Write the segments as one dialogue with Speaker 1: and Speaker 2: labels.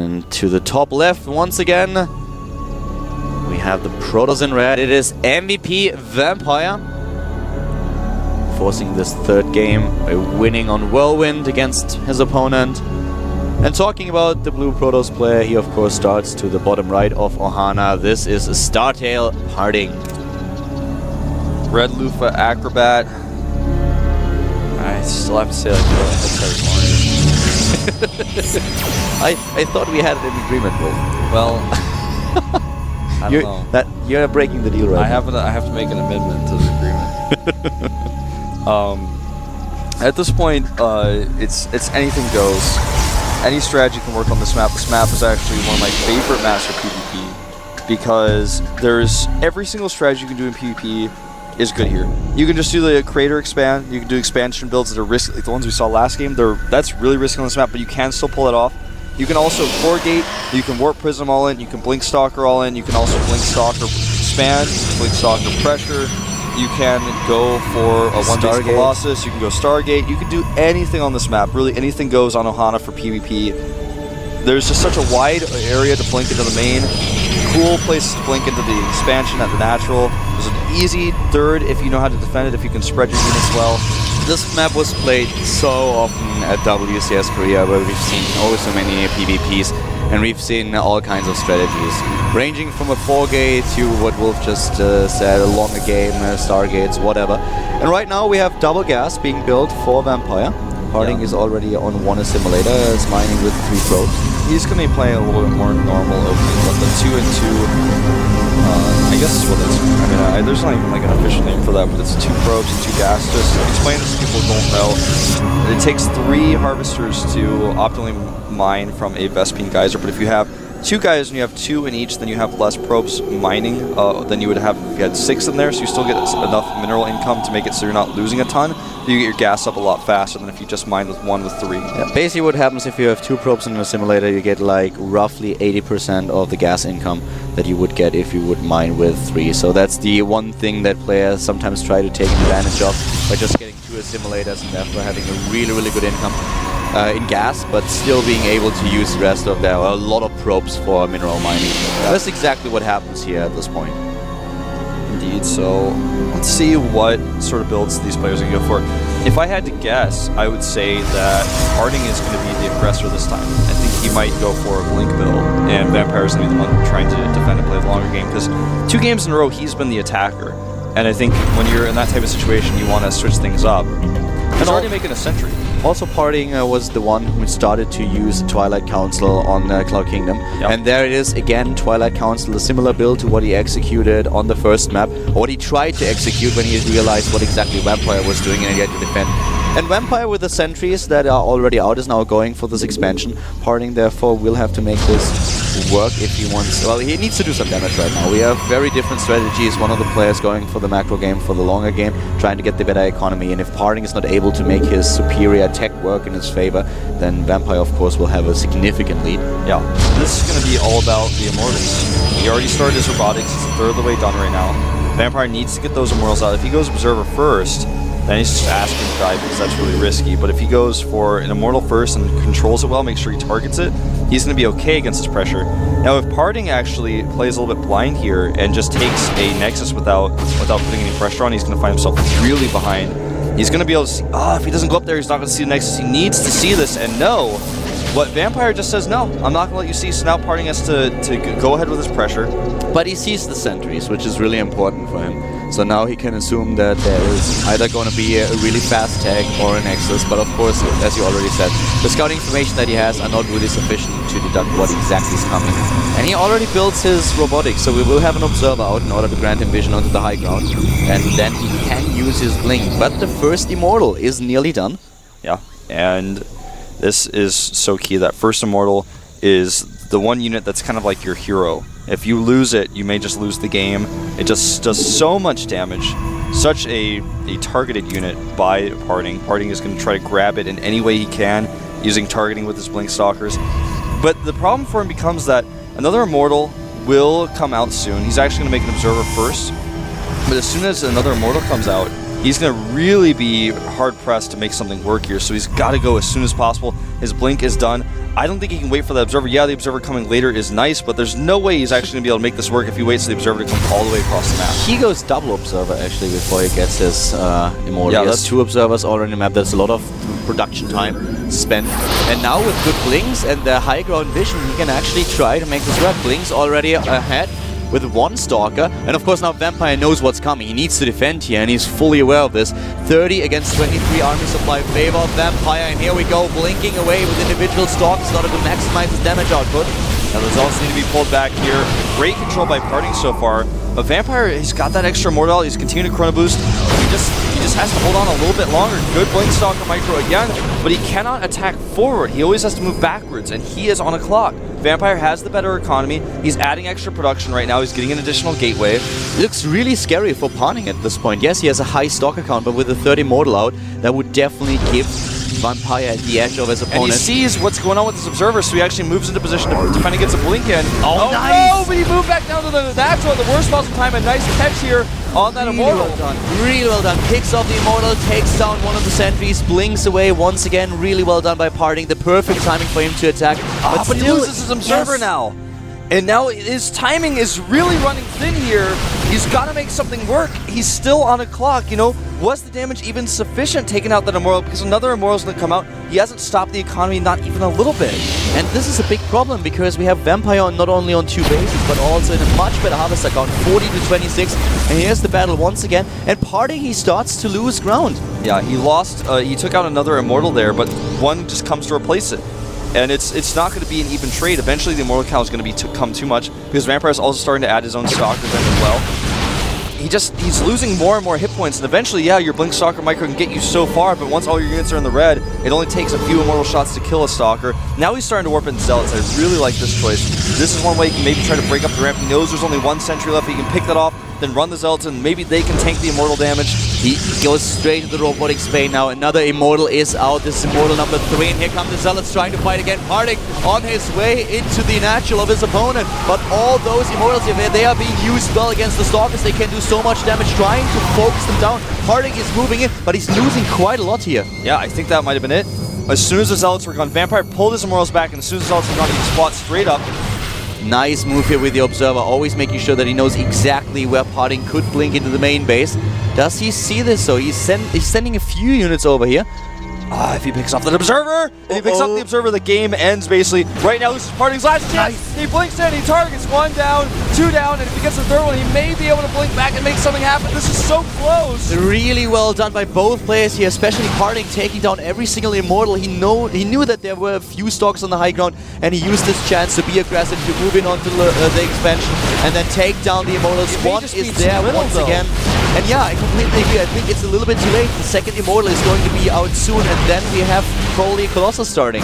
Speaker 1: And to the top left once again, we have the Protoss in red. It is MVP Vampire, forcing this third game by winning on Whirlwind against his opponent. And talking about the blue Protoss player, he of course starts to the bottom right of Ohana. This is Startail Harding.
Speaker 2: Red Lufa Acrobat. I still have to say like
Speaker 1: I thought we had an agreement, Wolf.
Speaker 2: Well, I don't know.
Speaker 1: You're breaking the deal right now.
Speaker 2: I have to make an amendment to the agreement. At this point, it's anything goes. Any strategy can work on this map. This map is actually one of my favorite maps for PvP because there's every single strategy you can do in PvP is good here. You can just do the Crater Expand. You can do expansion builds that are risky, like the ones we saw last game. That's really risky on this map, but you can still pull it off. You can also Core Gate. You can Warp Prism all in. You can Blink Stalker all in. You can also Blink Stalker Expand, Blink Stalker Pressure. You can go for a one-base Colossus, you can go Stargate, you can do anything on this map. Really, anything goes on Ohana for PvP. There's just such a wide area to blink into the main. Cool places to blink into the expansion at the natural. There's an easy third if you know how to defend it, if you can spread your units well.
Speaker 1: This map was played so often at WCS Korea, where we've seen oh so many PvPs, and we've seen all kinds of strategies, ranging from a 4-gate to what Wolf just said, a longer game, Stargates, whatever. And right now we have double gas being built for Vampire. Harding is already on one assimilator, is mining with 3 probes.
Speaker 2: He's going to be playing a little bit more normal opening, but the 2 and 2, I guess is what it's. I mean, there's not even like an official name for that, but it's 2 probes and 2 gas. Just explain this to people who don't know. It takes 3 harvesters to optimally mine from a Vespene geyser, but if you have 2 guys and you have 2 in each, then you have less probes mining than you would have if you had 6 in there, so you still get enough mineral income to make it so you're not losing a ton. You get your gas up a lot faster than if you just mine with 1 with 3.
Speaker 1: Yeah, basically what happens if you have 2 probes in a simulator, you get like roughly 80% of the gas income that you would get if you would mine with 3. So that's the one thing that players sometimes try to take advantage of by just getting 2 assimilators and therefore having a really good income in gas, but still being able to use the rest of a lot of probes for mineral mining. Yeah. That's exactly what happens here at this point.
Speaker 2: Indeed, so let's see what sort of builds these players are going to go for. If I had to guess, I would say that Harding is going to be the aggressor this time. I think he might go for a Blink build, and Vampire is going to be the one trying to defend and play the longer game, because 2 games in a row, he's been the attacker. And I think when you're in that type of situation, you want to switch things up. He's already making a sentry.
Speaker 1: Also, Harding was the one who started to use Twilight Council on Cloud Kingdom. Yep. And there it is again, Twilight Council, a similar build to what he executed on the first map, or what he tried to execute when he realized what exactly Vampire was doing and he had to defend. And Vampire with the sentries that are already out is now going for this expansion. Harding therefore will have to make this work if he wants. Well, he needs to do some damage right now. We have very different strategies. One of the players going for the macro game, for the longer game, trying to get the better economy. And if Harding is not able to make his superior tech work in his favor, then Vampire of course will have a significant lead.
Speaker 2: Yeah, this is going to be all about the Immortals. He already started his robotics. It's a third of the way done right now. Vampire needs to get those Immortals out. If he goes Observer first, then he's just asking to die because that's really risky. But if he goes for an Immortal first and controls it well, make sure he targets it, he's going to be okay against this pressure. Now, if Harding actually plays a little bit blind here and just takes a Nexus without putting any pressure on, he's going to find himself really behind. He's going to be able to see, if he doesn't go up there, he's not going to see the Nexus. He needs to see this and know. What Vampire just says, no, I'm not going to let you see, so now Harding has to go ahead with his pressure.
Speaker 1: But he sees the sentries, which is really important for him. So now he can assume that there is either going to be a really fast tag or a Nexus, but of course, as you already said, the scouting information that he has are not really sufficient to deduct what exactly is coming. And he already builds his robotics, so we will have an observer out in order to grant him vision onto the high ground, and then he can use his blink. But the first Immortal is nearly done.
Speaker 2: Yeah, and this is so key. That first Immortal is the one unit that's kind of like your hero. If you lose it, you may just lose the game. It just does so much damage. Such a targeted unit by Harding. Harding is going to try to grab it in any way he can, using targeting with his Blink Stalkers. But the problem for him becomes that another Immortal will come out soon. He's actually going to make an Observer first. But as soon as another Immortal comes out, he's going to really be hard-pressed to make something work here, so he's got to go as soon as possible. His blink is done. I don't think he can wait for the Observer. Yeah, the Observer coming later is nice, but there's no way he's actually going to be able to make this work if he waits for the Observer to come all the way across the map.
Speaker 1: He goes double Observer, actually, before he gets his Immortal.
Speaker 2: Yeah,
Speaker 1: he has 2 Observers already in the map. There's a lot of production time spent. And now with good blinks and the high ground vision, he can actually try to make this work. Blinks already ahead with 1 Stalker, and of course now Vampire knows what's coming. He needs to defend here, and he's fully aware of this. 30 against 23 army supply favor of Vampire, and here we go, blinking away with individual Stalkers in order to maximize his damage output.
Speaker 2: Now the results need to be pulled back here. Great control by Parting so far. But Vampire, he's got that extra Immortal. He's continuing to Chrono Boost. He just has to hold on a little bit longer. Good Blink Stalker Micro again, but he cannot attack forward. He always has to move backwards, and he is on a clock. Vampire has the better economy. He's adding extra production right now. He's getting an additional gateway.
Speaker 1: It looks really scary for Parting at this point. Yes, he has a high Stalker count, but with a 30 Immortal out, that would definitely give Vampire at the edge of his opponent.
Speaker 2: And he sees what's going on with his Observer, so he actually moves into position to defend against a blink in.
Speaker 1: Oh, nice!
Speaker 2: No, but he moved back down to the natural at the worst possible time. A nice catch here on that
Speaker 1: really
Speaker 2: Immortal.
Speaker 1: Well done. Really well done. Picks off the Immortal, takes down one of the sentries, blinks away once again. Really well done by Parting. The perfect timing for him to attack.
Speaker 2: But he loses his Observer now. And now his timing is really running thin here. He's got to make something work. He's still on a clock, you know. Was the damage even sufficient taking out that Immortal? Because another Immortal's going to come out. He hasn't stopped the economy, not even a little bit.
Speaker 1: And this is a big problem because we have Vampire not only on 2 bases, but also in a much better harvest account, 40 to 26. And here's the battle once again. And Parting, he starts to lose ground.
Speaker 2: Yeah, he lost. He took out another Immortal there, but one just comes to replace it. And it's not going to be an even trade. Eventually, the Immortal count is going to become too much because Vampire is also starting to add his own Stalkers in as well. He's losing more and more hit points, and eventually, yeah, your Blink Stalker Micro can get you so far, but once all your units are in the red, it only takes a few Immortal shots to kill a Stalker. Now he's starting to warp into Zealots. I really like this choice. This is one way he can maybe try to break up the ramp. He knows there's only 1 sentry left. He can pick that off, then run the Zealots, and maybe they can tank the Immortal damage.
Speaker 1: He goes straight to the Robotic Spade now. Another Immortal is out. This is Immortal number 3, and here come the Zealots trying to fight again. Parting on his way into the natural of his opponent, but all those Immortals, if they are being used well against the Stalkers, they can do so much damage, trying to focus them down. Parting is moving in, but he's losing quite a lot here.
Speaker 2: Yeah, I think that might have been it. As soon as the Zealots were gone, Vampire pulled his Immortals back, and as soon as the Zealots were gone, he squats straight up.
Speaker 1: Nice move here with the Observer, always making sure that he knows exactly where Parting could blink into the main base. Does he see this? So he's sending a few units over here.
Speaker 2: If he picks off that Observer, if he picks up the Observer, the game ends basically. Right now, this is Parting's last chance. Nice. He blinks in, he targets 1 down, 2 down, and if he gets the 3rd one, he may be able to blink back and make something happen. This is so close.
Speaker 1: Really well done by both players here, especially Parting taking down every single Immortal. He knew that there were a few Stalkers on the high ground, and he used this chance to be aggressive, to move in onto the expansion, and then take down the Immortals. One is there once again. And yeah, I completely agree. I think it's a little bit too late. The 2nd Immortal is going to be out soon, and then we have probably Colossus starting.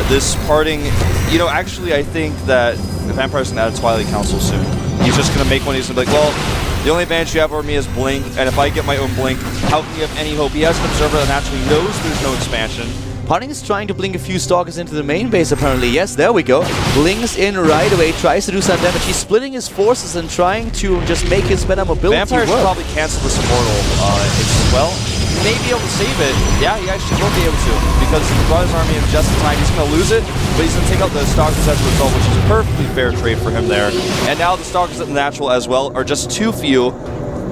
Speaker 2: This Parting, you know, actually I think that the Vampire's going to add a Twilight Council soon. He's just going to make one. He's going to be like, well, the only advantage you have over me is Blink, and if I get my own Blink, how can you have any hope? He has an Observer that naturally knows there's no expansion.
Speaker 1: Parting is trying to blink a few Stalkers into the main base, apparently. Yes, there we go. Blinks in right away, tries to do some damage. He's splitting his forces and trying to just make his better mobility
Speaker 2: Vampire should probably cancel this Immortal. Well, he may be able to save it. Yeah, he actually will be able to, because he brought his army in just in time. He's going to lose it, but he's going to take out the Stalkers as a result, which is a perfectly fair trade for him there. And now the Stalkers at the natural as well are just too few.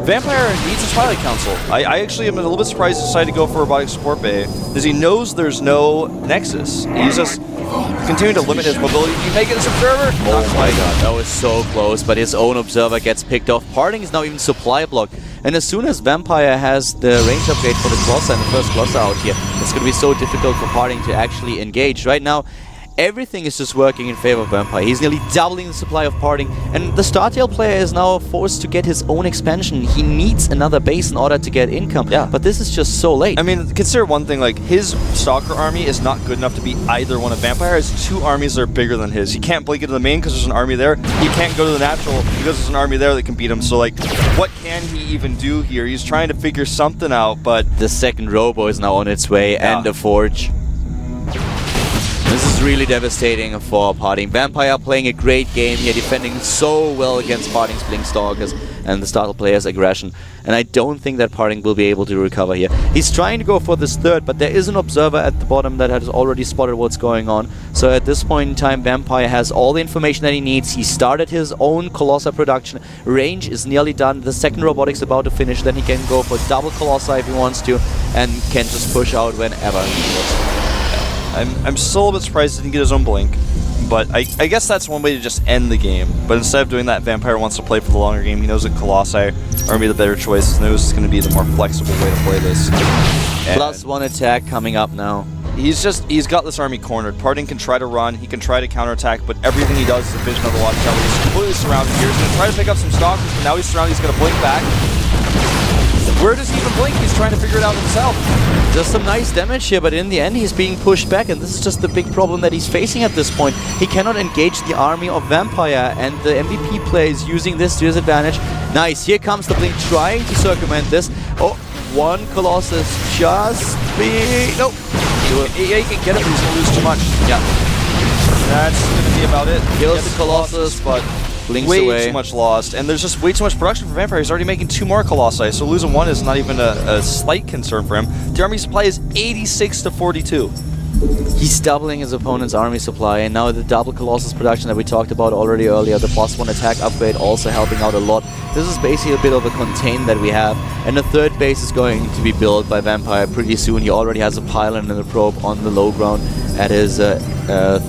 Speaker 2: Vampire needs a Twilight Council. I actually am a little bit surprised he decided to go for Robotic Support Bay, because he knows there's no Nexus. He's just continuing to limit his mobility. You make it as Observer?
Speaker 1: Oh my god, that was so close, but his own Observer gets picked off. Parting is now even supply blocked, and as soon as Vampire has the range upgrade for the Colossus and the first Colossus out here, it's going to be so difficult for Parting to actually engage. Right now, everything is just working in favor of Vampire. He's nearly doubling the supply of Parting, and the StarTale player is now forced to get his own expansion. He needs another base in order to get income, but this is just so late.
Speaker 2: I mean, consider one thing, like, his Stalker army is not good enough to beat either one of Vampire. He has 2 armies that are bigger than his. He can't blink into the main because there's an army there. He can't go to the natural because there's an army there that can beat him. So, like, what can he even do here? He's trying to figure something out, but...
Speaker 1: The 2nd Robo is now on its way, and the Forge. This is really devastating for Parting. Vampire playing a great game here, defending so well against Parting's Blinkstalkers and the startle player's aggression. And I don't think that Parting will be able to recover here. He's trying to go for this third, but there is an observer at the bottom that has already spotted what's going on. So at this point in time, Vampire has all the information that he needs. He started his own Colossi production. Range is nearly done. The second robotic's about to finish. Then he can go for double Colossi if he wants to, and can just push out whenever he wants.
Speaker 2: I'm still a bit surprised he didn't get his own blink, but I guess that's one way to just end the game. But instead of doing that, Vampire wants to play for the longer game. He knows that Colossi are going to be the better choice. He knows it's going to be the more flexible way to play this.
Speaker 1: Plus one attack coming up now.
Speaker 2: He's got this army cornered. Parting can try to run, he can try to counterattack, but everything he does is a vision of the logic tower. He's completely surrounded here. He's going to try to pick up some stalkers, but now he's surrounded. He's going to blink back. Where does he even blink? He's trying to figure it out himself.
Speaker 1: Just some nice damage here, but in the end he's being pushed back, and this is just the big problem that he's facing at this point. He cannot engage the army of Vampire, and the MVP player is using this to his advantage. Nice, here comes the blink trying to circumvent this. Oh, one Colossus just being... Nope.
Speaker 2: Yeah, he can get it, but he's going to lose too much.
Speaker 1: Yeah.
Speaker 2: That's going to be about it.
Speaker 1: Kills the Colossus, but blinks
Speaker 2: way
Speaker 1: away.
Speaker 2: Too much lost, and there's just way too much production for Vampire. He's already making 2 more Colossi, so losing 1 is not even a slight concern for him. The army supply is 86 to 42.
Speaker 1: He's doubling his opponent's army supply, and now the double Colossus production that we talked about already earlier, the +1 attack upgrade also helping out a lot. This is basically a bit of a contain that we have, and the third base is going to be built by Vampire pretty soon. He already has a pylon and a probe on the low ground at his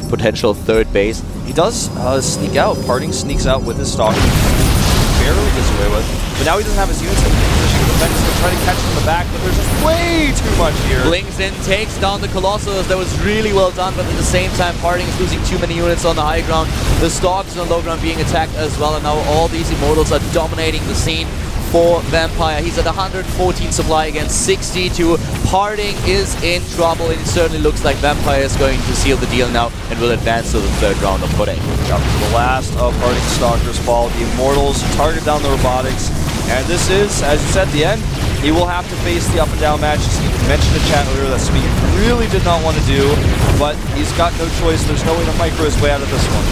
Speaker 1: potential third base.
Speaker 2: He does sneak out. Parting sneaks out with his stalker. Barely gets away with. But now he doesn't have his units in position. The defense is trying to catch him in the back, but there's just way too much here.
Speaker 1: Blinks in, takes down the Colossus. That was really well done, but at the same time, Parting is losing too many units on the high ground. The Stalkers on the low ground being attacked as well, and now all these Immortals are dominating the scene for Vampire. He's at 114 supply against 62. Parting is in trouble, and it certainly looks like Vampire is going to seal the deal now and will advance to the third round of Koday.
Speaker 2: The last of Parting Stalkers fall. The Immortals target down the robotics, and this is, as you said at the end, he will have to face the up and down matches. He mentioned in chat earlier that Speed really did not want to do, but he's got no choice. There's no way to micro his way out of this one.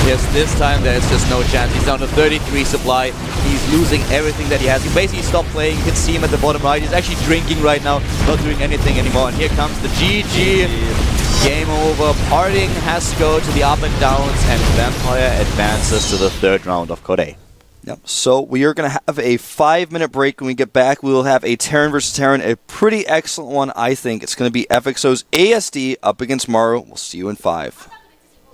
Speaker 1: Yes, this time there's just no chance. He's down to 33 supply. He's losing everything that he has. He basically stopped playing. You can see him at the bottom right. He's actually drinking right now, not doing anything anymore. And here comes the GG. Game over. Parting has to go to the up and downs, and Vampire advances to the third round of Koday.
Speaker 2: Yep. So we are going to have a 5-minute break. When we get back, we will have a Terran versus Terran, a pretty excellent one, I think. It's going to be FXO's ASD up against Maru. We'll see you in 5.